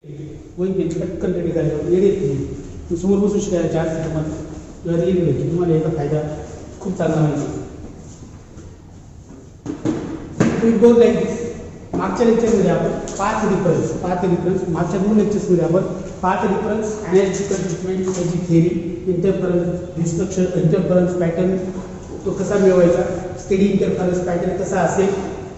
वही पटकन रेडी करायचं येत नाही. तू समोर बसू शिकायला 4 सेकंद किंवा रील घ्यायची, तुम्हाला याचा फायदा खूप चांगला माहिती. दोन लाईन्स मागच्या लेक्चरमध्ये आपण 5 डिफरन्स मागच्या 2 लेक्चर्समध्ये आपण 5 डिफरन्स ॲनालिटिकल ट्रीटमेंट, त्याची थेरी, इंटरफरन्स पॅटर्न तो कसा मिळवायचा, स्टेडी इंटरफरन्स पॅटर्न कसा असेल,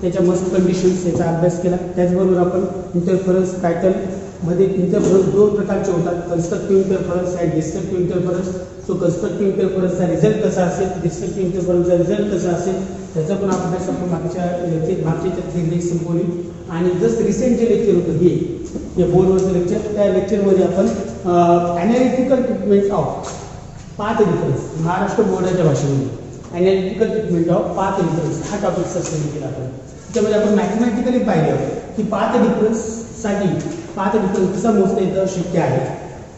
त्याच्या मस्ट कंडिशन्स याचा अभ्यास केला. त्याचबरोबर आपण इंटरफरन्स पॅटर्नमध्ये इंटरफरन्स 2 प्रकारचे होतात, कन्स्ट्रक्टिव्ह इंटरफरन्स आणि डिस्ट्रक्टिव्ह इंटरफरन्स. सो कन्स्ट्रक्टिव्ह इंटरफरन्सचा रिझल्ट कसा असेल, डिस्ट्रक्टिव्ह इंटरफरन्सचा रिझल्ट कसा असेल, त्याचा पण अभ्यास आपण मागच्या थेरी संपवली. आणि जस्ट रिसेंट जे लेक्चर होतं हे बोर्डवरचं लेक्चर, त्या लेक्चरमध्ये आपण analytical treatment of path difference, Maharashtra बोर्डाच्या भाषेमध्ये analytical treatment of path difference हा टॉपिकचा स्टडी केला आपण. त्याच्यामध्ये आपण मॅथमॅटिकली पाहिलं की पाथ डिफरन्ससाठी पाथ डिफरन्स कसा मोजता येतं शक्य आहे,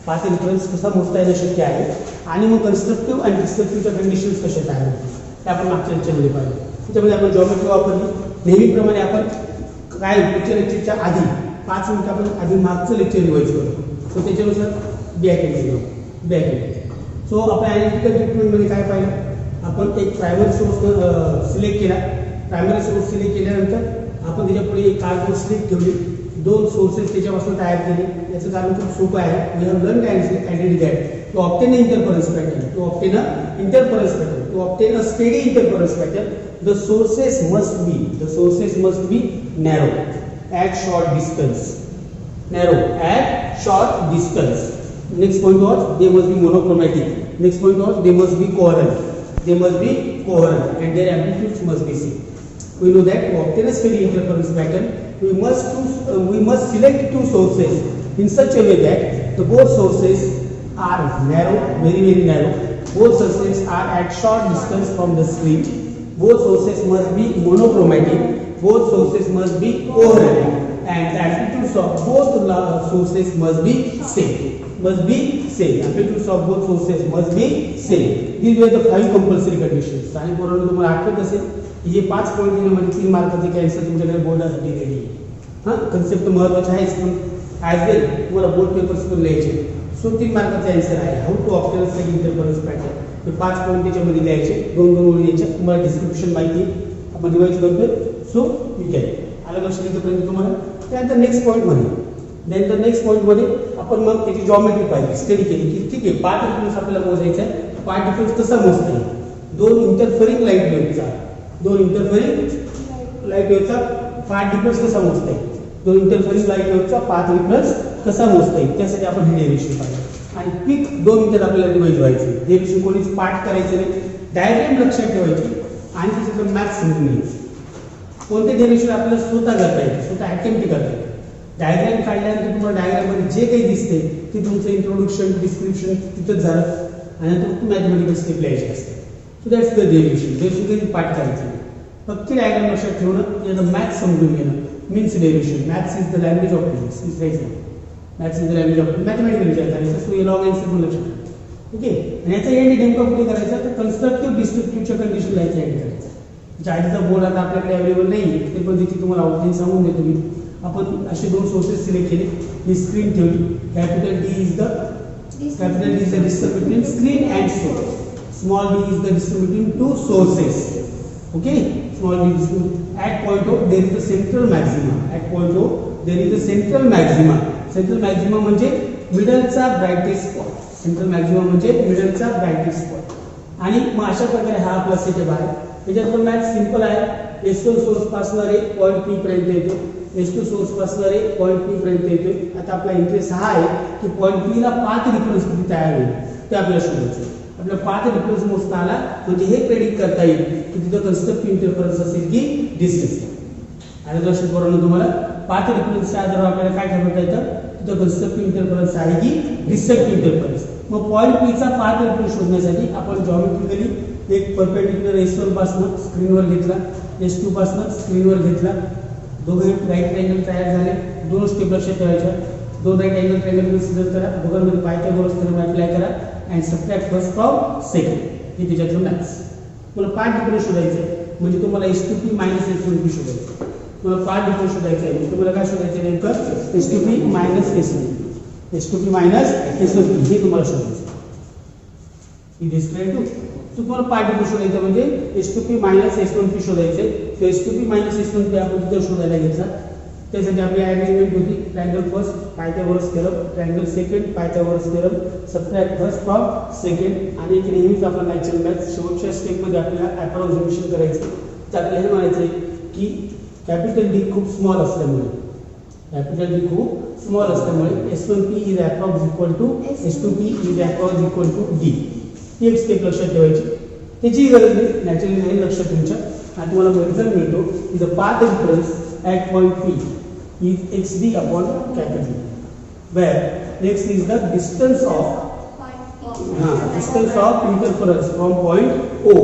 पाथ डिफरन्स कसा मोजता येणं शक्य आहे, आणि मग कन्स्ट्रक्टिव्ह आणि डिस्ट्रक्टिव्हच्या कंडिशन्स कशा आहेत ते आपण मागच्या लेक्चरमध्ये पाहिलं. त्याच्यामध्ये आपण जॉमेट्री वापरली. नेहमीप्रमाणे आपण काय लेक्चरच्या आधी 5 मिनिट आपण आधी मागचं लेक्चर रिवाईज करतो. सो त्याच्यानुसार बॅक सो आपण ॲनालिटिकल ट्रीटमेंटमध्ये काय पाहिलं, आपण एक प्रायमरी सोर्स सिलेक्ट केला. प्रायमरी सोर्स सिलेक्ट केल्यानंतर आपण त्याच्यापुढे एक कार्डबोर्ड स्लिप ठेवली, 2 सोर्सेस त्याच्यापासून तयार केले. याचं कारण खूप सोपं आहे. We have learn identity that to obtain interference pattern, to obtain a steady interference pattern, the sources must be narrow at short distance. Next point was they must be monochromatic. Next point was they must be coherent. And their amplitudes must be same. We know that to obtain a steady interference pattern, we must select 2 sources in such a way that the both sources are narrow, very narrow. Both sources are at short distance from the screen. Both sources must be monochromatic. Both sources must be coherent, and the amplitudes of both sources must be same. Amplitudes of both sources must be same. These were the 5 compulsory conditions. आणि बरोबर तुम्हाला आठवत असेल की हे 5 point दिल्यामध्ये 3 मार्काचे cancer तुमच्याकडे बोर्डासाठी ready आहे. Concept महत्त्वाचे आहेच, पण ॲज वेल तुम्हाला बोर्ड पेपर्स पण लिहायचे. सो 3 मार्काचा आन्सर आहे how to obtain steady interference pattern. हे 5 पॉईंट त्याच्यामध्ये लिहायचे, 2 ओळी द्यायच्या. तुम्हाला डिस्क्रिप्शन माहिती आपण रिवाईज करतोय. सो यू कॅन आलं लक्ष इथपर्यंत तुम्हाला. त्यानंतर नेक्स्ट पॉईंटमध्ये आपण मग त्याची जॉमेट्री पाहिली, स्टडी केली की ठीक आहे पाथ डिफरन्स आपल्याला मोजायचा आहे. पाथ डिफरन्स कसा मोजता येईल, 2 इंटरफरिंग लाईट वेव्हचा पाथ डिफरन्स कसा मोजता येईल, 2 इंटरफरिंग लाईट वेव्हचा पाथ डिफरन्स कसा मोजता येईल, त्यासाठी आपण हे डेरिव्हेशन पाहिलं. आणि पीक 2 मिनिटात आपल्याला रिवाईज व्हायची. डेरिव्हेशन कोणीच पाठ करायचं नाही, डायग्राम लक्षात ठेवायची आणि त्याच्यातलं मॅथ्स समजून घ्यायचं. कोणते डेरिव्हेशन आपल्याला स्वतः करता येईल, स्वतः अटेम्प्ट करता येईल. डायग्राम काढल्यानंतर तुम्हाला डायग्राममध्ये जे काही दिसते ते तुमचं इंट्रोडक्शन डिस्क्रिप्शन तिथंच झालं, आणि नंतर मॅथमॅटिकल स्टेप लिहायची असते. सो दॅट्स द डेरिव्हेशन कधी पाठ करायचं नाही, फक्त डायग्राम लक्षात ठेवणं, याचं मॅथ्स समजून घेणं means derivation. Maths is the language of physics, is right. Maths is the language of mathematical विचार करायचा. सो हे लॉग आन्सर पण लक्षात ठेवा. ओके, आणि याचा एंड नेमका कुठे करायचा, तर कन्स्ट्रक्टिव्ह डिस्ट्रक्टिव्हच्या कंडिशन लाईनचा एंड करायचा. ज्याचा बोर्ड आता आपल्याकडे अवेलेबल नाही ते पण तिथे तुम्हाला आउटलाईन सांगून देतो मी. आपण असे 2 सोर्सेस सिलेक्ट केले, ही स्क्रीन ठेवली. Capital D is the distance between screen and source. Small d is the distance between 2 sources. Okay, small d distance at point O there is the central maxima. At point O there is the central maxima. Central maxima म्हणजे मिडलचा brightest spot. आणि मग अशा प्रकारे हा आपला setup आहे. त्याच्यातलं math simple आहे. S1 सोर्स पासून पॉईंट P पर्यंत येतो, S2 सोर्स पासून पॉईंट P पर्यंत येतो. आता आपला इंटरेस्ट हा आहे की पॉईंट P ला पाथ डिफरन्स किती तयार होईल ते आपल्याला शोधायचं. आपला पाथ डिफरन्स मोजता आला म्हणजे हे प्रेडिक्ट करता येईल की तिथं कन्स्ट्रक्टिव्ह इंटरफरन्स असेल की डिस्ट्रक्टिव्ह. आणि लक्षात करून तुम्हाला पाथ डिफरन्सच्या आधारावर आपल्याला काय ठरवता येतं, तिथं कन्स्ट्रक्टिव्ह इंटरफरन्स आहे की डिस्ट्रक्टिव्ह इंटरफरन्स. मग पॉईंट P चा पाथ डिफरन्स शोधण्यासाठी आपण जॉमेट्रिकली एक परपेंडिक्युलर S1 पासून स्क्रीनवर घेतला, S2 पासून स्क्रीनवर घेतला. दोघे राईट ट्रायंगल तयार झाले. 2 स्टेप लक्षात ठेवायच्या. 2 राईट अँगल ट्रायंगल कन्सिडर करा, दोघांमध्ये पायथागोरस थेरम अप्लाय करा and subtract first from second. हे त्याच्यातलं मॅथ्स. मला पाथ डिफरन्स शोधायचं आहे म्हणजे तुम्हाला S2P - S1P शोधायचं. तुम्हाला पार्ट डिफरन्स शोधायचा आहे. तुम्हाला काय शोधायचं आहे नेमकं S2P minus S1P. S2P minus S1P हे तुम्हाला शोधायचं. It is clear to. तुम्हाला पार्ट डिफरन्स शोधायचं म्हणजे S2P मायनस S1P शोधायचे. तर S2P मायनस S1P आपण तिथे शोधायला घ्यायचा. त्यासाठी आपली अरेंजमेंट होती triangle first Pythagoras theorem, triangle second Pythagoras theorem, subtract first from second. आणि एक नेहमीच आपला नॅचरल मॅथ शेवटच्या स्टेपमध्ये आपल्याला अप्रॉक्सिमेशन करायचं. तर आपल्याला हे म्हणायचं की कॅपिटल डी खूप स्मॉल असल्यामुळे S1P is approx equal to S2P is approx equal to D. ही एक स्टेप लक्षात ठेवायची. त्याची गरज नाही, नॅचरली नाही लक्षात तुमच्या. आणि तुम्हाला रिझल्ट मिळतो की the path difference at point P is xd upon capital D, where x is the distance of interference from point O.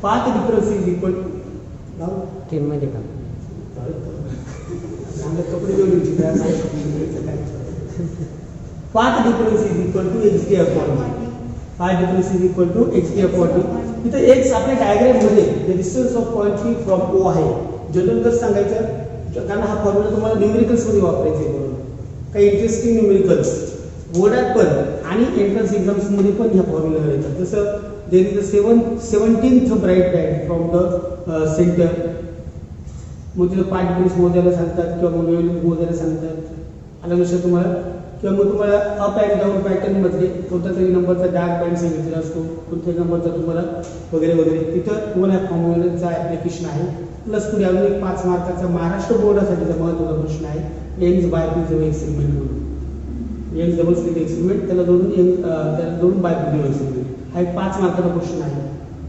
Path difference is equal to तीन मध्ये का कपडे घेऊन path difference is equal to xd upon D. Path difference is equal to xd upon d. इथं x आपल्या diagram मध्ये the distance of point P from O आहे. General कसं सांगायचं, कारण हा फॉर्म्युला तुम्हाला न्यूमेरिकल्स मध्ये वापरायचा आहे. बरोबर, काही इंटरेस्टिंग न्यूमेरिकल्स बोर्डात पण आणि एंट्रन्स एक्झाम्स मध्ये पण ह्या फॉर्म्युला येतात. जसं there is a 17th bright band from the centre. मग तिथं पाथ डिफरन्स मोजायला सांगतात किंवा मग वेव्हलेंथ मोजायला सांगतात. आलं लक्षात तुम्हाला. किंवा मग तुम्हाला अप अँड डाऊन पॅटर्न मध्ये कोणत्या तरी नंबरचा डार्क बँड सांगितलेला असतो, कोणत्याही नंबरचा तुम्हाला वगैरे वगैरे. तिथं तुम्हाला फॉर्म्युलाचा ऍप्लिकेशन आहे. प्लस पुढे अजून एक 5 मार्काचा महाराष्ट्र बोर्डासाठीचा महत्त्वाचा प्रश्न आहे, यंग्स बायफिजिकल एक्सपेरिमेंट म्हणून. यंग्स डबल स्लिट एक्सपेरिमेंट, त्याला जोडून बायफिजिकल एक्सपेरिमेंट हा एक 5 मार्काचा प्रश्न आहे.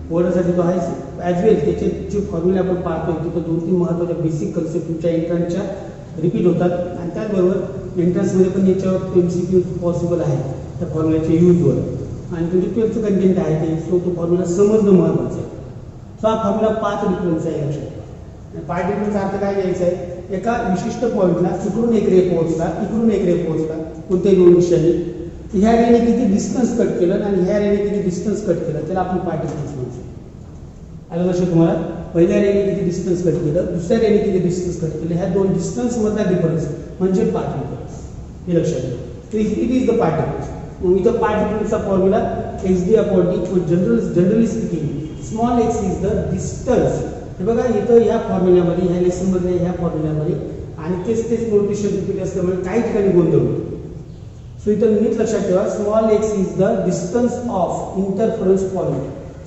बोर्डासाठी तो आहेच. ॲज वेल त्याचे जे फॉर्म्युला आपण पाहतोय तिथं 2-3 महत्त्वाच्या बेसिक कन्सेप्ट तुमच्या एंट्रन्सच्या रिपीट होतात. आणि त्याचबरोबर एंट्रन्समध्ये पण याच्यावर MCQ पॉसिबल आहे त्या फॉर्म्युल्याच्या यूजवर. आणि 12th कंटेंट आहे ते, सो तो फॉर्म्युला समजणं महत्त्वाचं आहे. सो हा फॉर्म्युला पाथ डिफरन्स आहे लक्षात. पाथ डिफरन्सचा अर्थ काय घ्यायचा आहे, एका विशिष्ट पॉईंटला इकडून एक रे पोहोचला, इकडून एक रे पोहोचला कोणत्याही दोन दिशांनी. ह्या रेने किती डिस्टन्स कट केलं आणि ह्या रेने किती डिस्टन्स कट केलं त्याला आपण पाथ डिफरन्स म्हणतो. आलं लक्षात तुम्हाला. पहिल्या रेने किती डिस्टन्स कट केलं, दुसऱ्या रेने किती डिस्टन्स कट केलं, ह्या दोन डिस्टन्स मधला डिफरन्स म्हणजे पाथ डिफरन्स. हे लक्षात ठेवा. तर it is the path difference. मग इथं पाथ डिफरन्सचा formula xd upon d. Generally speaking small x is the distance. हे बघा इथं ह्या फॉर्म्युल्यामध्ये, ह्या लेसनमध्ये, ह्या फॉर्म्युल्यामध्ये आणि तेच नोटेशन रिपीट असल्यामुळे काही ठिकाणी गोंधळ होतो. सो इथं नीट लक्षात ठेवा, small x is the distance of interference point.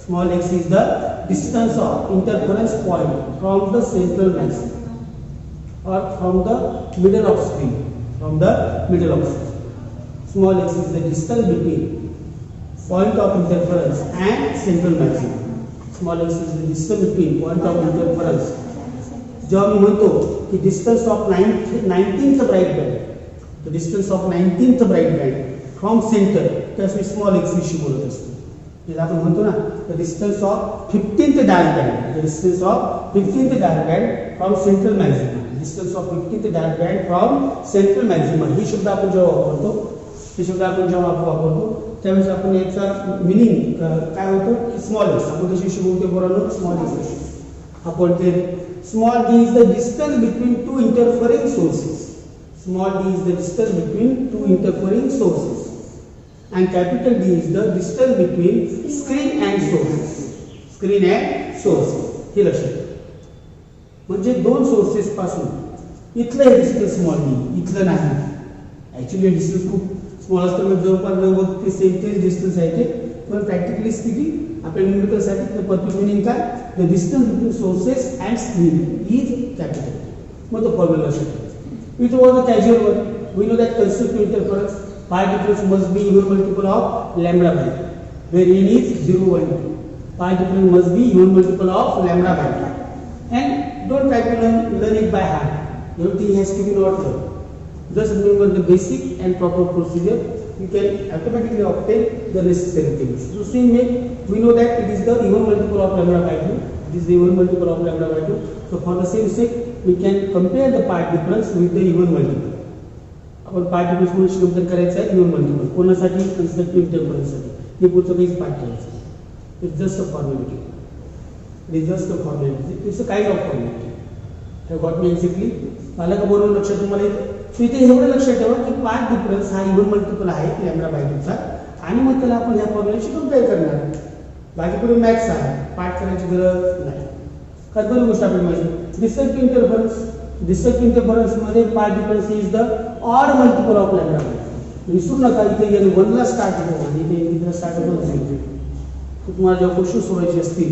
Small x is the distance of interference point from the central maximum or from the middle of screen. From the middle of screen. Small x is the distance between point of interference and central maximum. Small x is the distance between point of interference. जेव्हा मी म्हणतो की distance of 19th bright band, the distance of 19th bright band from center, त्यास मी small x विषयी बोलत असतो. आपण म्हणतो ना the distance of 15th dark band, the distance of 15th dark band from central maximum, distance of 15th dark band from central maximum. ही शब्द आपण जेव्हा वापरतो, हे शब्द आपण जेव्हा वापरतो त्यावेळेस आपण याचा मिनिंग काय होतो की स्मॉल एक्स. आपण कशी बोलतो बरोबर, स्मॉल एक्स. आपण ते small d is the distance between two interfering sources. Small d is the distance between two interfering sources. And capital D is the distance between screen and sources. Screen and sources. हे लक्षात ठेवा. म्हणजे दोन sources पासून इथलं हे distance small D, इथलं नाही. ऍक्च्युअली डिस्टन्स खूप स्मॉल असतं, म्हणजे जवळपास 90 ते 37 डिस्टन्स आहे ते. पण प्रॅक्टिकली स्पीकिंग आपल्या न्यूमेरिकलसाठी ते परफेक्ट मिनिंग काय, the distance between sources and screen is capital. मग तो फॉर्म्युला लक्षात ठेवा. It was a casual one. We know that concept interference pi difference must be even multiple of lambda by 2, where n is 0, 1, 2. Pi difference must be even multiple of lambda by 2. And don't try to learn it by heart. Everything has to be not learned. Just remember the basic and proper procedure. You can automatically obtain the necessary things. So same way, we know that it is the even multiple of lambda by 2. It is the even multiple of lambda by 2. So for the same sake, we can compare the pi difference with the even multiple. आपण part difference compare करायचं आहे even multiple कोणासाठी, constructive इंटरफरन्ससाठी. हे पुढचं काहीच पाठ करायचं. It's just a formality. It is just a formality. It's a kind of formality. Have got me exactly? मला का बरोबर लक्षात तुम्हाला येतं. इथे एवढं लक्षात ठेवा की पाथ डिफरन्स हा इव्हन मल्टिपल आहे लॅम्बडा बाय 2चा आणि मग त्याला आपण ह्या फॉर्म्युलाशी कंपेअर करणार. बाकी पुढे मॅथ्स आहे, पाठ करायची गरज नाही. कल्पना गोष्ट आपली माहिती डिस्ट्रक्टिव्ह इंटरफरन्स मध्ये path difference is the odd multiple of lambda by 2. विसरू नका इथे येऊन 1 ला स्टार्ट होतो आणि इथे इथे स्टार्ट होतो. तुम्हाला जेव्हा क्वेश्चन सोडवायचे असतील,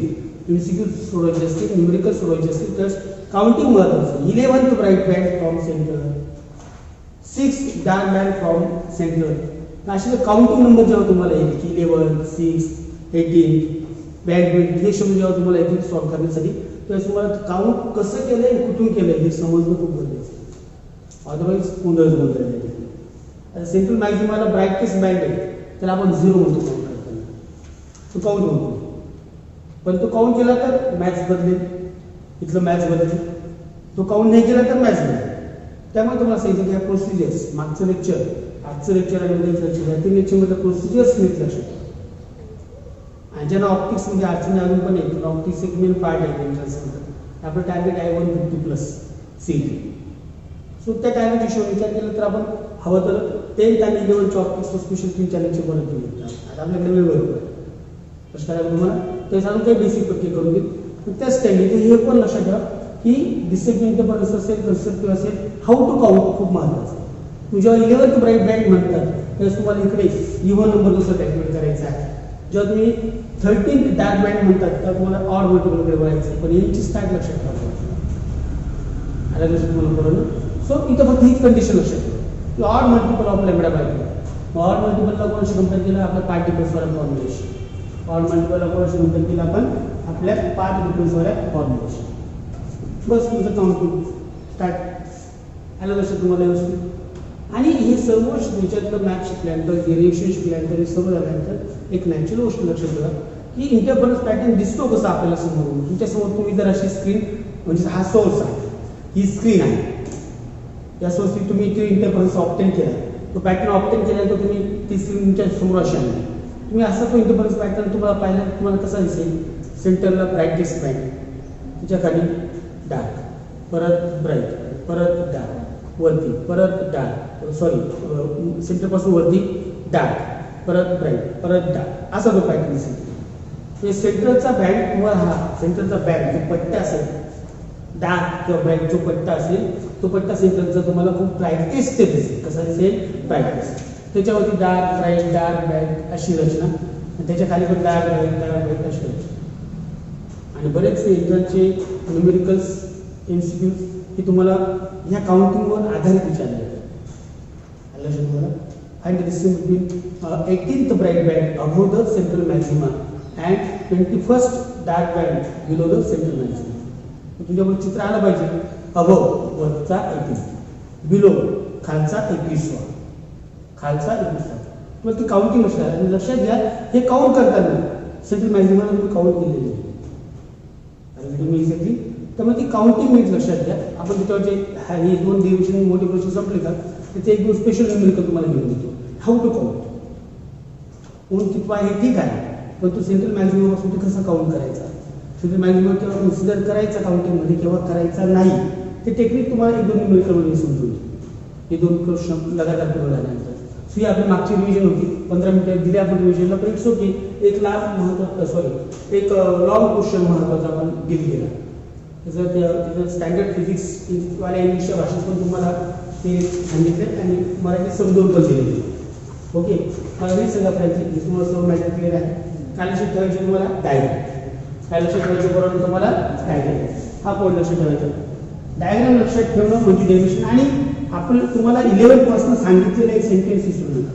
MCQ सोडवायचे असतील, न्यूमेरिकल सोडवायचे असतील तर काउंटिंग महत्वाचं. 11th bright band from centre, 6 dark band from centre. असे काउंटिंग नंबर जेव्हा तुम्हाला येईल की 11, 6, 18 बँड बँड हे शब्द जेव्हा तुम्हाला येतील सॉल्व्ह करण्यासाठी तेव्हा तुम्हाला काउंट कसं केलंय कुठून केलंय हे समजणं खूप गरजेचं आहे. अदरवाईज गोंधळ गोंधळ. सेंट्रल मॅक्झिमाला ब्राइटेस्ट बँड आहे त्याला आपण 0 म्हणतो काउंट करताना. तो काउंट म्हणतो पण तो काउंट केला तर मॅथ्स बदलेल, इथलं मॅथ्स बदलेल. तो काउंट नाही केला तर मॅथ्स बदलेल. त्यामुळे तुम्हाला सांगितलं की ह्या प्रोसिजर्स मागचं लेक्चर, आजचं लेक्चर आणि उद्याचं लेक्चर या 3 लेक्चरमध्ये प्रोसिजर्स नीट लक्षात ठेवा. आणि ज्यांना ऑप्टिक्स म्हणजे अडचणी अजून पण येईल, ऑप्टिक्स एक मेन पार्ट आहे त्यांच्या. आपलं टार्गेट आहे 150+ CET. सो त्या टार्गेट हिशोब विचार केला तर आपण हवं तर 10th आणि 11th ऑप्टिक्स स्पेशल 3 लेक्चर बनत घेऊ. आता आपल्याकडे वेळ बरोबर आहे कसं करायला तुम्हाला ते सांगून काही बेसिक पक्के करून घेऊ. त्याच टाइम हे पण लक्षात ठेवा की डिस्ट्रक्टिव्ह इंटरफरन्स असेल, कन्स्ट्रक्टिव्ह असेल, हाऊ टू काउंट खूप महत्त्वाचं आहे. तुम्ही जेव्हा 11th ब्राइट बँड म्हणतात त्यावेळेस तुम्हाला इकडे इव्हन नंबर दुसरा कॅल्क्युलेट करायचा आहे. जेव्हा तुम्ही 13th डार्क बँड म्हणतात तेव्हा तुम्हाला ऑड मल्टिपल कडे बघायचं आहे. पण यांची स्टार्ट लक्षात ठेवा. आला लक्षात तुम्हाला बरोबर. सो इथं फक्त हीच कंडिशन लक्षात ठेवा. Odd multiple of lambda by 2. Odd मल्टिपलला कोणाशी कंपेअर केलं? आपल्या पार्ट डिफरन्सवर फॉर्म्युलेशन. ऑड मल्टिपलला कोणाशी कंपेअर केलं आपण? आपल्या पार्ट डिफरन्सवर फॉर्म्युलेशन. बस तुमचं काउंटिंग स्टार्ट. आलं लक्षात तुम्हाला व्यवस्थित. आणि हे सर्व याच्यातलं मॅथ शिकल्यानंतर डेरिव्हेशन शिकल्यानंतर हे सर्व झाल्यानंतर एक नॅचरल गोष्ट लक्षात ठेवा की इंटरफरन्स पॅटर्न दिसतो कसा आपल्याला समोर. तुमच्यासमोर तुम्ही जर अशी स्क्रीन म्हणजे हा सोर्स आहे, ही स्क्रीन आहे, या सोर्सची तुम्ही इथे इंटरफरन्स ऑप्टेन केला, तो पॅटर्न ऑप्टेन केल्यानंतर तुम्ही ती स्क्रीन तुमच्या समोर अशी आणली. तुम्ही असा तो इंटरफरन्स पॅटर्न तुम्हाला पाहिला तुम्हाला कसा दिसेल? सेंटरला ब्राइटेस्ट बँड, त्याच्या खाली डार्क, परत ब्राईट, परत डार्क, वरती परत डार्क, सॉरी सेंटरपासून वरती डार्क, परत ब्राईट, परत डार्क, असा तो पॅटर्न दिसेल. हे सेंटरचा बँड तुम्हाला हा सेंटरचा बँड जो पट्टा असेल डार्क किंवा ब्राईट जो पट्टा असेल तो पट्टा सेंटरचा तुम्हाला खूप ब्राईटेस्ट दिसेल. कसा दिसेल? ब्राईटेस्ट. त्याच्यावरती डार्क ब्राईट अशी रचना, त्याच्या खाली पण डार्क ब्राईट अशी रचना. आणि बरेचसे इंटरचे न्यूमेरिकल्स MCQs हे तुम्हाला ह्या काउंटिंगवर आधारित विचारले जातात. तुम्हाला find the distance between 18th bright band above the central maxima and 21st dark band below the central maxima. तुमच्याकडे चित्र आलं पाहिजे. अबोव वरचा 18, बिलो खालचा 21वा, खालचा 21वा. तुम्हाला ती काउंटिंग असणार. आणि लक्षात घ्या हे काउंट करताना सेंट्रल मॅक्सिमा तुम्ही काउंट केलेली आहे तुम्ही एक्झॅक्टली. त्यामुळे ती काउंटिंग नीट लक्षात घ्या. आपण त्याच्यावरचे हे 2 डेरिव्हेशन मोठे क्वेश्चन संपले का त्याचे एक 2 स्पेशल न्यूमेरिकल तुम्हाला घेऊन देतो. How to count. कोण कितवा आहे ठीक आहे, पण तो सेंट्रल मॅक्सिमम पासून ते कसा काउंट करायचा, सेंट्रल मॅक्सिमम केव्हा कन्सिडर करायचा काउंटिंगमध्ये केव्हा करायचा नाही, ते टेक्निक तुम्हाला 1-2 न्यूमेरिकलमध्ये समजून हे 2 क्वेश्चन लगातार पूर्ण झाल्यानंतर. सो ही आपली मागची रिव्हिजन होती. 15 मिनिटं दिली आपण रिव्हिजनला, पण इट्स ओके. एक लांब महत्त्वाचा सॉरी एक लॉंग क्वेश्चन महत्त्वाचा आपण डील केला. त्याचं स्टँडर्ड फिजिक्स वाल्या इंग्लिशच्या भाषेत पण तुम्हाला ते सांगितले आणि मराठी समजून पण दिले. ओके, मला नाही सांगा पाहिजे तुम्हाला सर्व मॅटर क्लिअर आहे. काय लक्षात ठेवायचे तुम्हाला? डायग्राम. काय लक्षात ठेवायचे बरोबर तुम्हाला? डायग्राम. हा पॉईंट लक्षात ठेवायचा. डायग्राम लक्षात ठेवणं म्हणजे डेरिव्हेशन. आणि आपण तुम्हाला 11th पासून सांगितलेलं एक सेंटेन्स विसरू नका.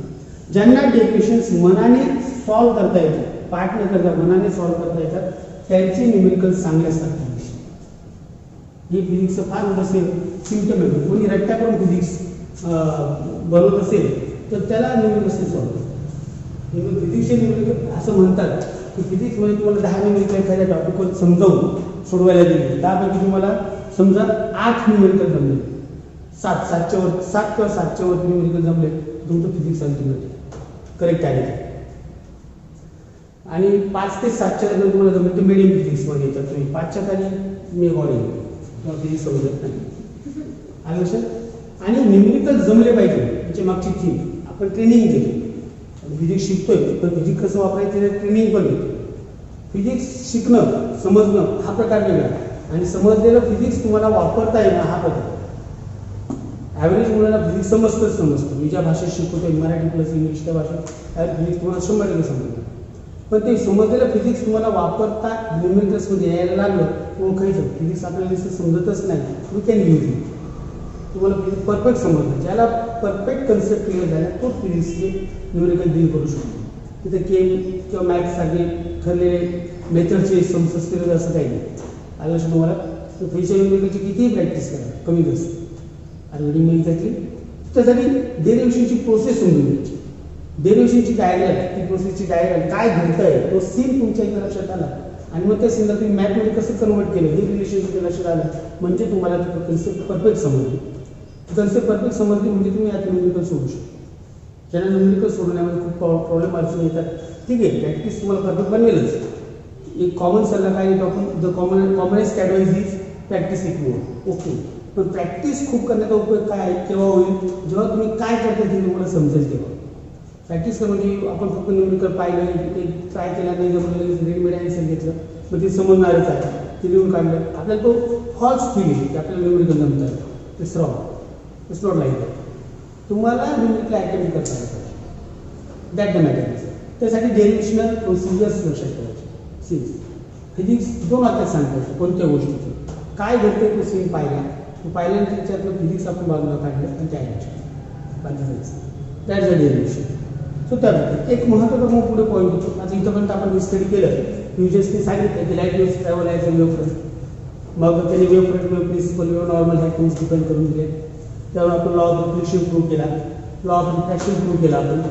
ज्यांना डेरिव्हेशन्स मनाने सॉल्व्ह करता येतात, पाठ न करता मनाने सॉल्व्ह करता येतात, त्यांचे न्यूमेरिकल चांगले असतात. हे फिजिक्सचं फार मोठं सिम्पटम आहे. कोणी रट्टा करून फिजिक्स बनवत असेल तर त्याला न्यूमेरिकल्स सॉल्व्ह करतात. फिजिक्सचे न्यूमेरिकल असं म्हणतात की फिजिक्समध्ये तुम्हाला 10 न्यूमेरिकल एखाद्या टॉपिकवर समजावून सोडवायला दिले, त्यापैकी तुम्हाला समजा 8 न्यूमेरिकल जमले, 7 किंवा 7च्या वरती न्यूमेरिकल जमले, तुमचं फिजिक्स अल्टिमेट करेक्ट आहे. आणि 5 ते 7च्या दरम्यान तुम्हाला जमलं तर मिडियम फिजिक्समध्ये येतात तुम्ही 5च्या खाली मी गॉड येईल फिजिक्स समजत नाही आलं लक्षात. आणि न्यूमेरिकल जमले पाहिजे त्याच्या मागची थीम आपण ट्रेनिंग देतो. फिजिक्स शिकतोय पण फिजिक्स कसं वापरायचं ट्रेनिंग पण देतो. फिजिक्स शिकणं समजणं हा प्रकार वेगळा आणि समजलेलं फिजिक्स तुम्हाला वापरता येणं हा प्रकार. ॲव्हरेज मुलांना फिजिक्स समजतं. मी ज्या भाषेत शिकवतोय मराठी प्लस इंग्लिश त्या भाषेत फिजिक्स तुम्हाला 100% समजतं. पण ते समजलेलं फिजिक्स तुम्हाला वापरता न्यूमेरिकल्समध्ये यायला लागलं ओळखायचं. फिजिक्स आपल्याला नुसतं समजतच नाही, वी कॅन यूज इट. तुम्हाला फिजिक्स परफेक्ट समजलं, ज्याला परफेक्ट कन्सेप्ट क्लिअर झाला तोच फिजिक्सचे न्यूमेरिकल डील करू शकतो. तिथे केम किंवा मॅथ्ससारखे ठरलेले मेथडचे समजत असं काही नाही. आलं लक्षात तुम्हाला. तर फ्रीच्या न्यूमेरिकलची कितीही प्रॅक्टिस करा कमी जास्त आणि मी एक्झॅक्टली त्यासाठी डेरिव्हेशनची प्रोसेस समजून घ्यायची. डेरिव्हेशनची डायग्राम, ती प्रोसेसची डायग्राम काय घडतंय तो सीन तुमच्या इथे लक्षात आला आणि मग त्या सीनला तुम्ही मॅथमध्ये कसं कन्वर्ट केलं हे रिलेशनशिप लक्षात आलं म्हणजे तुम्हाला कन्सेप्ट परफेक्ट समजली. कन्सेप्ट परफेक्ट समजली म्हणजे तुम्ही यात न्यूमेरिकल सोडू शकता. ज्यांना न्यूमेरिकल सोडण्यामध्ये खूप प्रॉब्लेम अडचणी येतात ठीक आहे प्रॅक्टिस तुम्हाला परफेक्ट बनेलच. एक कॉमन सल्ला काय देतो आपण the commonest advice is practice it more. Okay पण प्रॅक्टिस खूप करण्याचा उपयोग काय केव्हा होईल जेव्हा तुम्ही काय करता ते तुम्हाला समजेल तेव्हा. प्रॅक्टिस करून म्हणजे आपण फक्त न्यूमेरिकल पाहिलं ते ट्राय केला नाही जमलं रेडीमेड ॲन्सर घेतलं मग ते समजणारच आहे ते लिहून काढलं आपल्याला तो फॉल्स फील येईल की आपल्याला न्यूमेरिकल जमतं आहे. It's wrong. It's not like that. तुम्हाला न्यूमेरिकल ॲक्टिव्हिटी करता आलं पाहिजे. That the matter is. त्यासाठी डेरिव्हेशनल प्रोसिजर्स लक्षात ठेवायचे. सीन्स फिजिक्स 2 वाक्यात सांगायचं कोणत्या गोष्टीचं काय घडतं तो सीन पाहिला तो पाहिल्यानंतर त्याच्यातलं फिजिक्स आपण बाजूला काढलं आणि त्या बाकी जायचं. That's the derivation. सो त्याबद्दल एक महत्त्वाचा मग पुढे पॉईंट होतो. आता इथंपर्यंत आपण स्टडी केलं युजर्सने सांगितलं की light waves travel as a wave front. मग त्यांनी wave front wave principle wave normal ह्या टूल्स डिपेंड करून दिले. त्यावर आपण लॉ ऑफ रिफ्लेक्शन प्रूव्ह केला, लॉ ऑफ रिफ्रॅक्शन प्रूव्ह केला आपण.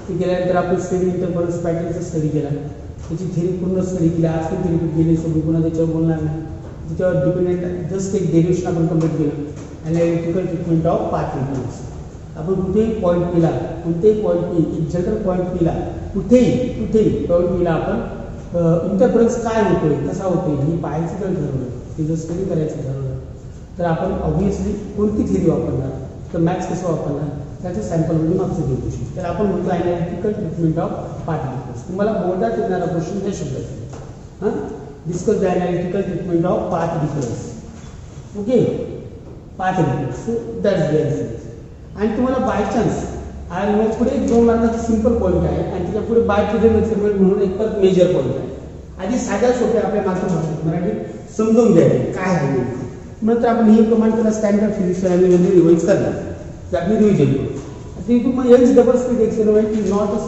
ते केल्यानंतर आपण स्टडी इंटरफरन्स पॅटर्नचा स्टडी केला. त्याची थेरी पूर्ण स्टडी केली. आज पण थेरी गेली सोडून पुन्हा त्याच्यावर बोलणार नाही. त्याच्यावर डिपेंडेंट जस्ट एक डेरिव्हेशन आपण कंप्लीट केलं. Analytical treatment of path reflex. आपण कुठेही पॉईंट केला कोणतेही पॉईंट एक जनरल पॉईंट केला कुठेही पॉईंट केला आपण इंटरफरन्स काय होतोय कसा होतोय हे पाहायचं तर ठरवलं ते जर स्टडी करायचं ठरवलं तर आपण ऑब्व्हियसली कोणती थिअरी वापरणार तर मॅथ्स कसं वापरणार त्याच्या सॅम्पलमध्ये मागचं घेऊ शकतो. तर आपण म्हणतो analytical treatment of path reflex. तुम्हाला बोर्डात येणारा क्वेश्चन हे शब्दात discuss the analytical treatment of path reflex. Okay path reflex. So that's the answer. आणि तुम्हाला बाय चान्स आणि पुढे 2 मार्काचा सिंपल पॉईंट आहे आणि त्याच्या पुढे बाय टू द मेजरमेंट म्हणून एक परत मेजर पॉईंट आहे. आधी साध्या सोप्या आपल्या मातृभाषेत मराठीत समजून द्यायचे काय आहे नंतर आपण हे प्रमाण त्याला स्टँडर्ड फिजिक्स लँग्वेजमध्ये रिवाईज करणार ते आपली रिव्हिजन करू. आता इथून मग Young double speed experiment is not a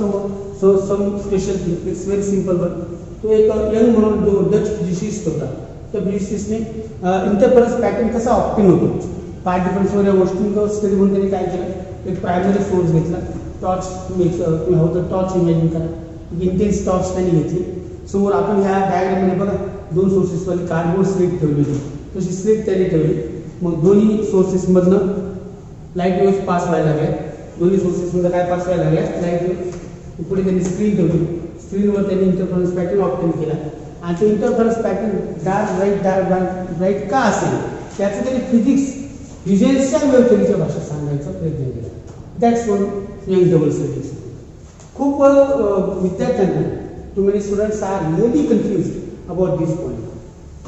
some special thing it's very simple. But तो एक यंग म्हणून जो डच फिजिसिस्ट होता त्या फिजिसिस्टने इंटरफरन्स पॅटर्न कसा ऑप्टिन होतो पार्ट डिफरन्सवर या गोष्टींचा स्टडी म्हणून त्यांनी काय केलं एक प्रायमरी सोर्स घेतला टॉर्च तुम्ही हवं तर टॉर्च इमॅजिन करा इंटेन्स टॉर्च त्यांनी घेतली. समोर आपण ह्या डायग्राममध्ये बघा 2 सोर्सेसवाली कार्डबोर्ड स्लिट ठेवली होती तशी स्लिट त्यांनी ठेवली. मग दोन्ही सोर्सेसमधनं लाईट वेव्स पास व्हायला लागल्या. दोन्ही सोर्सेसमध्ये काय पास व्हायला लागल्या लाईट वेव्ह. पुढे त्यांनी स्क्रीन ठेवली. स्क्रीनवर त्यांनी इंटरफरन्स पॅटर्न ऑप्टेन केला आणि तो इंटरफरन्स पॅटर्न डार्क राईट का असेल त्याचं त्यांनी फिजिक्स विजेन्सच्या वेव्हच्या भाषेत सांगायचा प्रयत्न केला. That's one Young double studies. खूप विद्यार्थ्यांना too many students are really confuse about this point.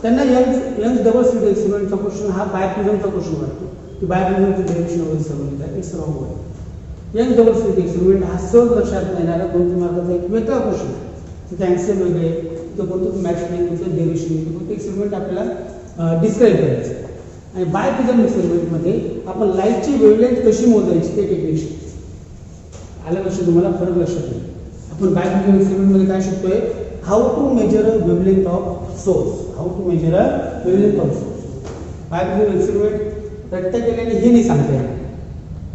त्यांना यंग डबल स्टडी एक्सपेरिमेंटचा क्वेश्चन हा बायप्रिझमचा क्वेश्चन वाटतो की बायप्रिझमचं डेरिव्हेशन वगैरे समजलं आहे. It's wrong way. Young double study experiment हा सहज लक्षात येणारा 2-3 मार्काचा एक वेगळा क्वेश्चन त्याचे ॲन्सर वेगळे तिथं कोणतं मॅथ्स नाही कोणतं डेरिव्हेशन नाही कोणतं एक्सपेरिमेंट आपल्याला डिस्क्राईब करायचं. आणि बायप्रिझम एक्सपेरिमेंटमध्ये आपण लाईटची वेवलेंथ कशी मोजायची ते टेक्निक शिकतो. आलं लक्षात तुम्हाला फरक लक्षात येईल. आपण बायप्रिझम एक्सपेरिमेंटमध्ये काय शिकतोय how to measure a wavelength of source. How to measure a wavelength of source. Biprism experiment प्रत्येक केल्याने हे नाही सांगता येणार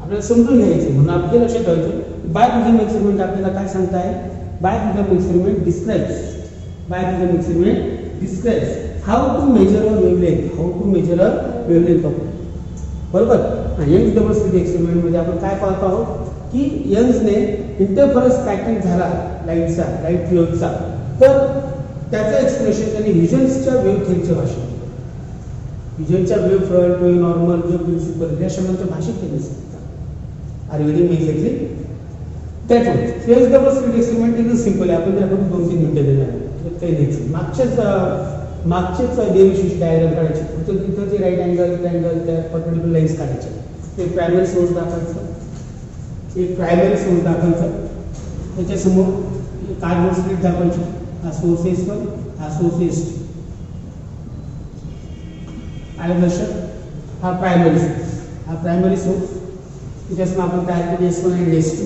आपल्याला समजून घ्यायचं म्हणून आपल्या लक्षात ठेवायचं. बायप्रिझम एक्सपेरिमेंट आपल्याला काय सांगताय biprism experiment describes how to measure a wavelength of बरोबर. यंग डबल स्लिट एक्सपेरिमेंटमध्ये आपण काय पाहतो आहोत की यंग्सने इंटरफरन्स पॅटर्न झाला लाईट वेव्हचा तर त्याचं एक्सप्रेशन त्यांनी व्हिजन्सच्या वेव्ह थेअरीच्या भाषेत, व्हिजनच्या wave front, wave normal, wave principle या शब्दांच्या भाषेत त्यांनी सांगितलं. Are reading exactly that one. Phase double slit experiment is simple आहे. आपण त्याकडून 2-3 मिनिटं देणार आहे, काही नाही. मागचेच डेरिव्हेशनची डायग्राम काढायची. तिथं जे राईट अँगल, ट्रायंगल, त्या परपेंडिक्युलर लाईन्स काढायच्या. एक प्रायमरी सोर्स दाखवायचं, एक प्रायमरी सोर्स दाखवायचा, त्याच्यासमोर कार्बन स्प्लिट दाखवायची. हा सोर्स S1, हा सोर्स S2. आलं लक्षात? हा प्रायमरी सोर्स, हा प्रायमरी सोर्स. त्याच्यासमोर आपण काय केलं S1 आणि S2.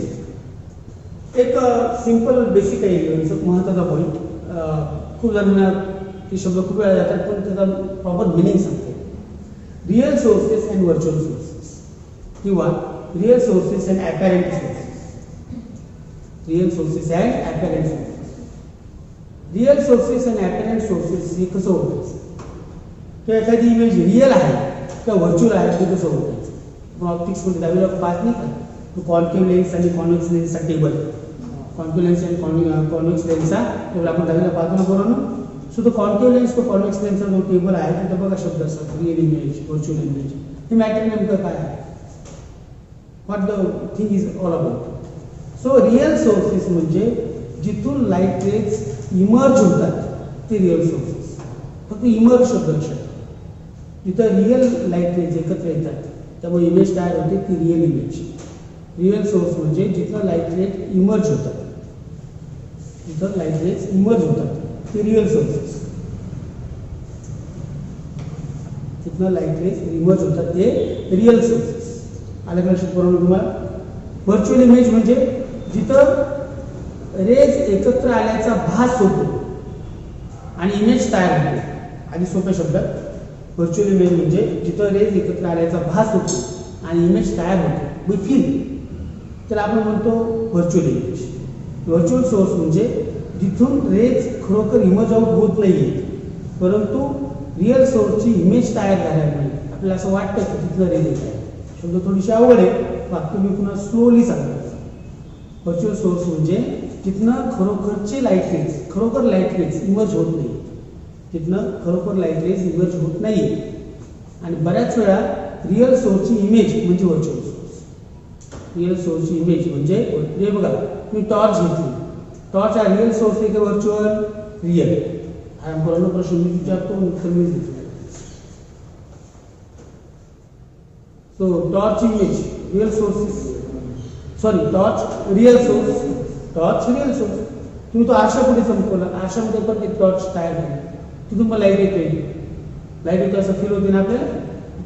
एक सिंपल बेसिक आहे, महत्त्वाचा पॉईंट. खूप जणांना ते शब्द खूप वेळा जातात, पण त्याचा प्रॉपर मिनिंग सांगते. Real sources and virtual sources किंवा real sources and apparent sources. Real sources and apparent sources. Real sources and apparent sources हे कसं ओळखायचं? किंवा एखादी इमेज रिअल आहे किंवा व्हर्च्युअल आहे ते कसं ओळखायचं? आपण ऑप्टिक्समध्ये 10वीला पास नाही का, तो कॉन्केव्ह लेन्स आणि कॉन्व्हेक्स लेन्सचा टेबल, कॉन्केव्ह लेन्स आणि कॉन्व्हेक्स लेन्सचा टेबल आपण 10वीला पाहतो ना बरोबर. सो तो कॉन्केव्ह लेन्स, तो कॉन्व्हेक्स लेन्सचा जो टेबल आहे तिथं बघा शब्द असतात, रिअल इमेज, व्हर्च्युअल इमेज. हे मॅटर नेमकं काय आहे? What the thing is all about. So real sources म्हणजे जिथून लाईट रेज इमर्ज होतात ते रिअल सोर्सेस. फक्त इमर्ज शब्द लक्षात. जिथं रिअल लाईट रेज एकत्र येतात त्यामुळे इमेज तयार होते ती रिअल इमेज. रिअल सोर्स म्हणजे जिथं लाईट रेज इमर्ज होतात, जिथं लाईट रेज इमर्ज होतात ते रिअल सोर्सेस. जिथं लाईट रेज इमर्ज होतात ते रिअल सोर्सेस. आलं लक्षात बरोबर तुम्हाला? व्हर्च्युअल इमेज म्हणजे जिथं रेज एकत्र आल्याचा भास होतो आणि इमेज तयार होते. आणि सोप्या शब्दात व्हर्च्युअल इमेज म्हणजे जिथं रेज एकत्र आल्याचा भास होतो आणि इमेज तयार होते, वी फील, तर आपण म्हणतो व्हर्च्युअल इमेज. व्हर्च्युअल सोर्स म्हणजे जिथून रेज खरोखर इमर्ज आउट होत नाही, परंतु रिअल सोर्सची इमेज तयार झाल्यामुळे आपल्याला असं वाटतं की तिथलं रेज येत आहे. शब्द थोडीशी अवघड आहे, वाक्य मी पुन्हा स्लोली सांगतो. व्हर्च्युअल सोर्स म्हणजे तिथनं खरोखरचे लाईट रेज, खरोखर लाईट रेज इमर्ज होत नाही, तिथनं खरोखर लाईट रेज इमर्ज होत नाही. आणि बऱ्याच वेळा रिअल सोर्सची इमेज म्हणजे व्हर्च्युअल सोर्स. रिअल सोर्सची इमेज म्हणजे हे बघा, तुम्ही टॉर्च घेतली, टॉर्च हा रिअल सोर्स आहे की व्हर्च्युअल? रिअल. हा बरोबर प्रश्न मी विचारतो, उत्तर मी देतो. So torch image real source, sorry torch real source, torch real source. तुम्ही तो आरशा कुठे संपवला, आरशामध्ये पण एक टॉर्च तयार झाली, तिथून मग लाईट येते, लाईट येते असं फील होते ना आपल्याला?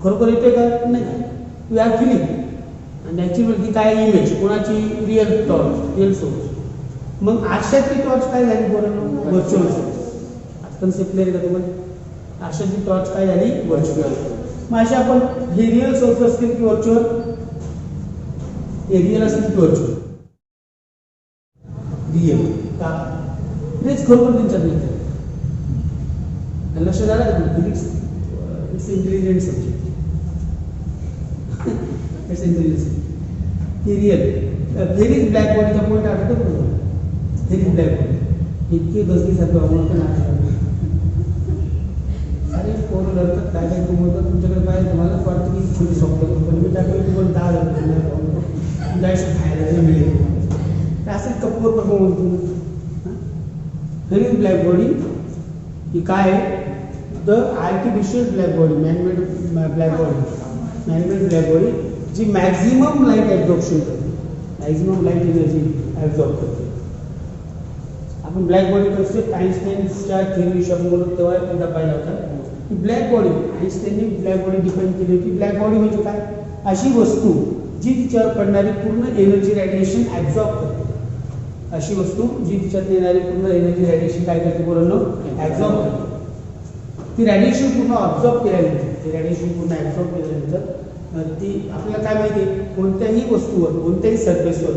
खरोखर येते का? नाही. We are feeling. आणि ॲक्च्युअली काय इमेज कोणाची? Real torch, real source. मग आरशातली टॉर्च काय झाली बरं? Virtual source. आज कन्सेप्ट क्लिअर का तुम्हाला? आरशातली टॉर्च काय झाली? व्हर्च्युअल. मग अशा आपण हे रिअल सोर्स असतील की व्हर्च्युअल? हे रिअल असतील की व्हर्च्युअल? रिअल. का? हेच खरोखर त्यांच्यात नाही. लक्षात आलं का? Physics it's intelligent subject. It's intelligent. ही रिअल फेरीज ब्लॅक बॉडीचा पॉईंट आठवतो का तुम्हाला? फेरीज ब्लॅक बॉडी इतके गजनीसारखं म्हणून पण आठवतं. अरे पोरं लढतात, काय काय तुम्हाला तुमच्याकडे पाहिजे, तुम्हाला वाटतं की छोटी सॉफ्टवेअर कंपनी मी टाकली तुम्हाला 10,000 नाही जायचं खायला नाही मिळेल तर असं कपूर परफॉर्मन्स तुम्ही. फेरीज ब्लॅक बॉडी ही काय आहे? The artificial black body, manmade black body, manmade black body जी मॅक्झिमम लाईट ॲब्झॉर्प्शन करते, मॅक्झिमम लाईट एनर्जी ॲब्झॉर्ब करते. आपण ब्लॅक बॉडी कसं आइन्स्टाईनच्या थिअरीविषयी आपण बोलतो तेव्हा एकदा पाहिला होता की ब्लॅक बॉडी, आइन्स्टाईनने ब्लॅक बॉडी डिफाईन केली होती. ब्लॅक बॉडी म्हणजे काय? अशी वस्तू जी तिच्यावर पडणारी पूर्ण एनर्जी रेडिएशन ॲब्झॉर्ब करते. अशी वस्तू जी तिच्यात येणारी पूर्ण एनर्जी रेडिएशन काय करते बरोबर? ॲब्झॉर्ब करते. ती रेडिएशन पूर्ण ऑब्झॉर्ब केल्यानंतर, ती रेडिएशन पूर्ण ॲब्झॉर्ब केल्यानंतर ती आपल्याला काय माहिती आहे? कोणत्याही वस्तूवर, कोणत्याही सरफेसवर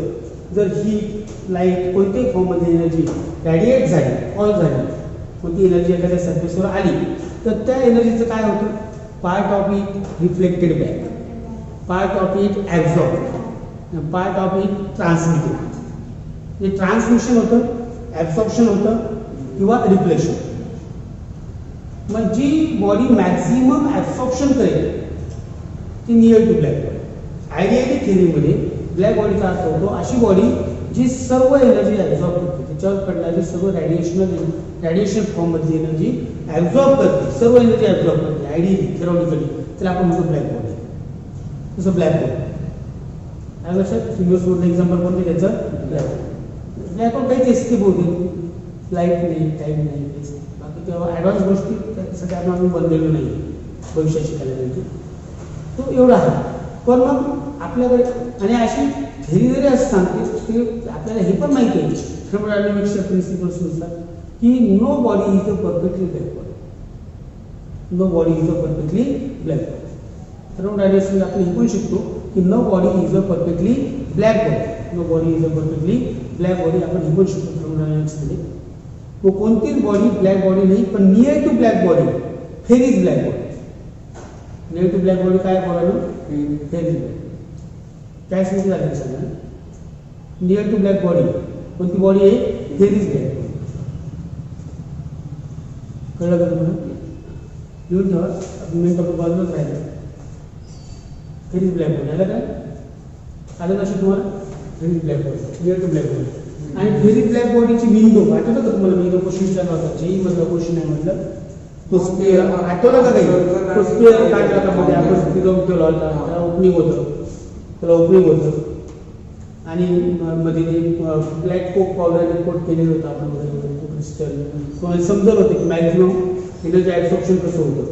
जर ही लाईट कोणत्याही फॉर्ममध्ये एनर्जी रॅडिएट झाली, ऑल झाली, कोणती एनर्जी एखाद्या सरफेसवर आली तर त्या एनर्जीचं काय होतं? Part of it reflected back, part of it absorb, part of it transmitted. जे ट्रान्समिशन होतं, ॲब्झॉर्प्शन होतं किंवा रिफ्लेक्शन. मग जी बॉडी मॅक्झिमम ऍब्सॉर्प्शन करेल ती near to black body. Ideal थिअरीमध्ये ब्लॅक बॉडीचा अर्थ होतो अशी बॉडी जी सर्व एनर्जी ऍब्झॉर्ब करते, त्याच्यावर पडणारी सर्व रॅडिएशन फॉर्ममधली एनर्जी ऍब्झॉर्ब करते, सर्व एनर्जी ऍब्झॉर्ब करते. आयडियली थेरॉटिकली त्याला आपण म्हणतो ब्लॅक बॉडी. तसं ब्लॅक होल काय लक्षात सिंगल्स बोर्ड एक्झाम्पल कोणते त्याचं ब्लॅक होल काहीच एस्केप होते, लाईट नाही, टाईम नाही, बाकी तेव्हा ॲडव्हान्स गोष्टी त्यासाठी आपण बनलेलो नाही भविष्यात शिकायला. तो एवढा आहे. पण मग आपल्याकडे आणि अशी थेरी जरी असं सांगते ते आपल्याला हे पण माहिती आहे थर्मोडायनॅमिक्सच्या प्रिन्सिपल्सनुसार की no body is a perfectly black body. No body is a perfectly black body. थर्मोडायनॅमिक्समध्ये आपण हे पण शिकतो की no body is a perfectly black body. No body is a perfectly black body आपण हे पण शिकतो थर्मोडायनॅमिक्समध्ये. तो कोणतीच बॉडी ब्लॅक बॉडी नाही, पण near to black body Ferry's black body. Near to black body काय बोलालो फेरीज ब्लॅक काय समजून झालं सगळं. नियर टू ब्लॅक बॉडी कोणती बॉडी आहे फेरीज ब्लॅक बॉडी. कळलं का तुम्हाला? लिहून ठेवा मिनिट आपण बाजूलाच राहिलं. फेरीज ब्लॅक बॉडी आलं काय आलं नसेल तुम्हाला Ferry's black body near to black body. आणि फेरीज ब्लॅक बॉडीची विंडो आठवतं का तुम्हाला? मी क्वेश्चन विचारला होता जेई मधला क्वेश्चन आहे म्हटलं तो स्पेअर आठवला का काही? तो स्पेअर काढला का मध्ये आपण तिथं ठेवला होता, त्याला ओपनिंग होतं आणि मध्ये ते ब्लॅक कोक पावडरने कोट केलेलं होतं आपण क्रिस्टल. तुम्हाला समजलं होतं की मॅक्झिमम एनर्जी ॲब्सॉर्प्शन कसं होतं.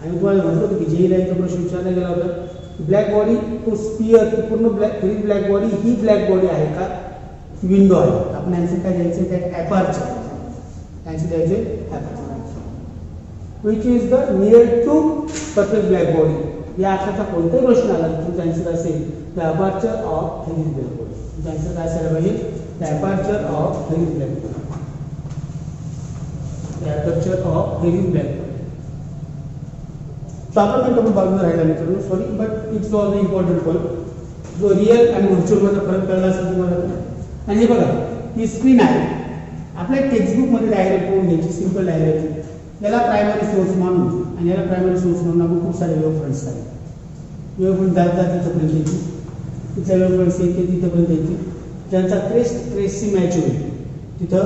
आणि तुम्हाला म्हटलं होतं की जेई लाईनचा प्रश्न विचारला गेला होता ब्लॅक बॉडी तो स्पिअर पूर्ण ब्लॅक बॉडी ही ब्लॅक बॉडी आहे का विंडो आहे. आपण आन्सर काय द्यायचं त्या ॲपार्चर आन्सर द्यायचे aperture which is the near to perfect black body. या अर्थाचा कोणताही प्रश्न आला तुमचा आन्सर असेल the aperture of Fery's black body. तुमचा आन्सर काय असायला पाहिजे the aperture of Fery's black body. The aperture of Fery's black body. चालू मिनिट आपण बाजूला राहिला मित्रांनो sorry but it's all the important point जो रिअल आणि व्हर्च्युअलमधला फरक कळला असेल तुम्हाला. आणि हे बघा ही स्क्रीन आहे आपल्या टेक्स्टबुकमध्ये डायग्राम करून घ्यायची सिम्पल डायग्राम. याला प्रायमरी सोर्स मानून आणि याला प्रायमरी सोर्स म्हणून आपण खूप सारे वेव्ह फ्रंट्स आहेत. वेव्ह फ्रंट जातात तिथंपर्यंत यायची, तिथल्या वेव्ह फ्रंट्स येते तिथंपर्यंत यायची, ज्यांचा क्रेस्टशी मॅच होईल तिथं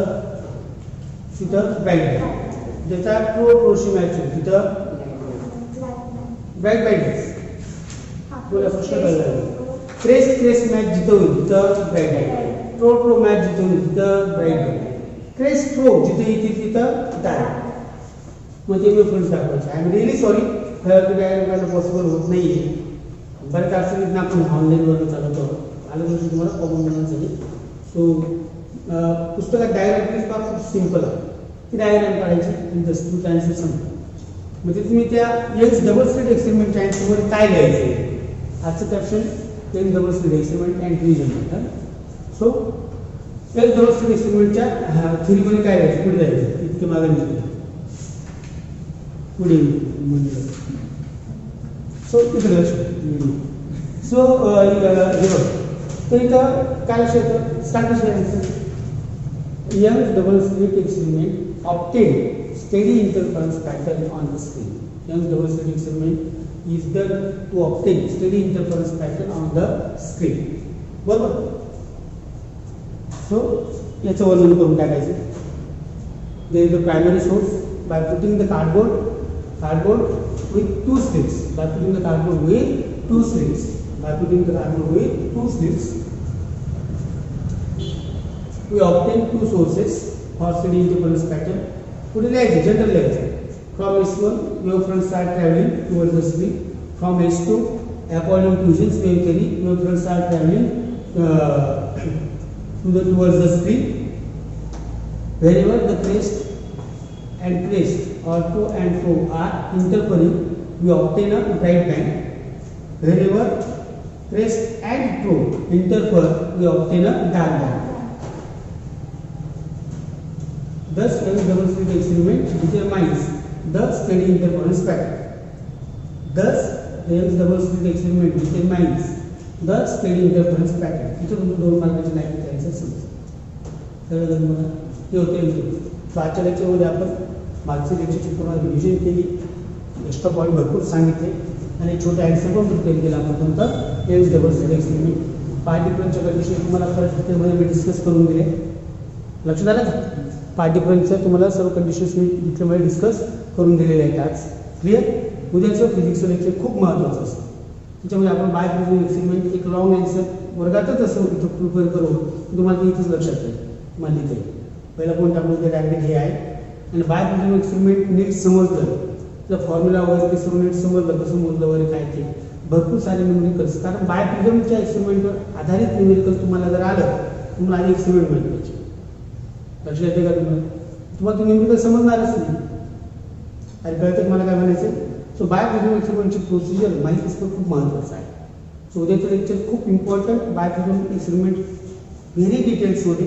ब्राईट ज्याचा ट्रोशी मॅच होईल तिथं ब्राईट तुला प्रश्न कळला. क्रेस्ट मॅच जिथं होईल तिथं ब्राईट ट्रो मॅच जिथं होईल तिथं ब्राईट क्रेस्ट जिथे येतील तिथं डार्क. मग ते वेव्ह फ्रंट्स दाखवायचे. I am really sorry third diagram possible होत नाही आहे. बरं का असं आपण ऑनलाईनवरून चालवतो आलं तर तुम्हाला प्रॉब्लेम होणार नाही. सो पुस्तकात डायग्राम प्लीज फार खूप सिम्पल आहे. ती डायग्राम काढायची जस्ट तुमचा आन्सर समजा. म्हणजे तुम्ही त्या एक्स डबल स्लिट एक्सपेरिमेंटच्या आन्सरमध्ये काय लिहायचं आजचं caption X double slit experiment and reason. So X double slit एक्सपेरिमेंटच्या थिअरीमध्ये काय लिहायचं पुढे जायचं इतके मागणी पुढे म्हणजे सो इकडे लक्ष. सो हे बघ तर इथं काय लक्ष येतं start Young's double slit experiment obtained steady interference pattern on the screen. Young's double slit experiment is done to obtain steady interference pattern on the screen. बरोबर. So याचं वर्णन करून टाकायचं. There is a primary source by putting the cardboard with two slits. By putting the cardboard with two slits. By putting the cardboard with two slits. We obtain two sources for steady interference pattern. Put it like general level. From S1, wave fronts start traveling towards the screen. From S2, according to Huygens wave theory, wave fronts start traveling towards the screen. Wherever the crest and crest or to and fro are interfering, we obtain a bright band. Wherever crest and fro interfere, we obtain a dark band. Thus, Young's double slit experiment determines the steady interference pattern. Thus, Young's double slit experiment determines the steady interference pattern. इथे तुम्ही दोन मार्गाची line द्यायचं समजा. कळलं का तुम्हाला? हे होते सो आजच्या लेक्चरमध्ये आपण मागच्या लेक्चरची पूर्ण रिव्हिजन केली, एक्स्ट्रा पॉईंट भरपूर सांगितले आणि एक छोटा ॲक्शन पण प्रिपेअर केला आपण कोणता lens double slit experiment. Part डिफरन्सच्या कंडिशन तुम्हाला परत डिटेलमध्ये मी डिस्कस करून दिले. लक्षात आलं का? पार्ट डिफरन्सच्या तुम्हाला सर्व कंडिशन्स मी डिटेलमध्ये डिस्कस करून दिलेले आहेत आज. क्लिअर? उद्याचं फिजिक्सचं लेक्चर खूप महत्त्वाचं असतं. त्याच्यामध्ये आपण बाय प्रिझम एक्सपेरिमेंट एक लॉंग आन्सर वर्गातच असं इथं प्रिपेअर करू, तुम्हाला ते इथंच लक्षात येईल. मला इथे पहिला पॉईंट आपण उद्या डायरेक्ट हे आहे. आणि बाय प्रिझम एक्सपेरिमेंट नीट समजलं तर फॉर्म्युला वगैरे ते सर्व नीट समजलं, कसं मोजलं वगैरे काय ते भरपूर सारे न्यूमेरिकल्स, कारण बाय प्रिझमच्या एक्सपेरिमेंटवर आधारित न्यूमेरिकल तुम्हाला जर आलं तुम्हाला आधी एक्सपेरिमेंट माहिती पाहिजे. लक्षात येते का तुम्हाला ते न्यूमेरिकल समजणारच नाही. आणि कळतं मला काय म्हणायचं? सो बाय प्रिझम एक्सपेरिमेंटची प्रोसिजर माहिती असणं खूप महत्त्वाचं आहे. सो उद्याचं लेक्चर खूप important, biprism experiment very डिटेल्समध्ये,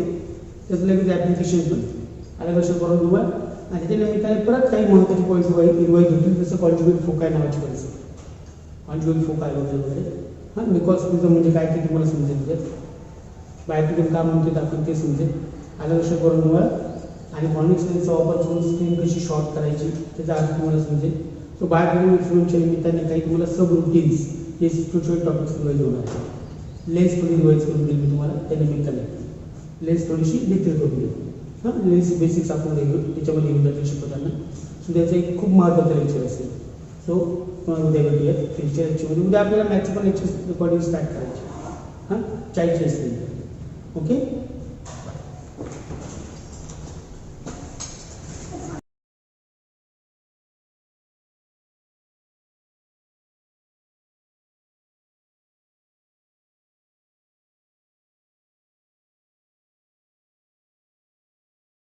त्याचं लगेच ॲप्लिकेशन पण आलं लक्षात करून तुम्हाला. आणि त्याच्या निमित्ताने परत काही महत्त्वाचे पॉईंट्स रिवाईज होतील, जसं कॉन्ज्युगेट फोकाय नावाची कन्सेप्ट, कॉन्ज्युगेट फोकाय वगैरे हां, निकॉल्स प्रिझम म्हणजे काय ते तुम्हाला समजेल. त्यात बाय प्रिझम का म्हणतो आपण ते समजेल. आलं लक्षात करून तुम्हाला. आणि कॉनिक लेन्सचा वापर करून स्क्रीन कशी शॉर्ट करायची त्याचा अर्थ तुम्हाला समजेल. सो बाय प्रिझम एक्सपेरिमेंटच्या निमित्ताने काही तुम्हाला सब रुटीन्स हे छोटे टॉपिक्स रिवाईज होणार आहेत. लेन्स थोडी रिवाईज करून देईल मी तुम्हाला त्या निमित्ताने. लेन्स थोडीशी डिटेल करून देईल. हां, लेन्स बेसिक्स आपण त्याच्यामध्ये येऊन जातील शिकवताना. सो त्याचं एक खूप महत्त्वाचं लेक्चर असेल. सो उद्या भेटूया पुढच्या लेक्चरमध्ये. उद्या आपल्याला मॅथ्सचं पण लेक्चर रेकॉर्डिंग स्टार्ट करायची. हां, 40 असतील. ओके.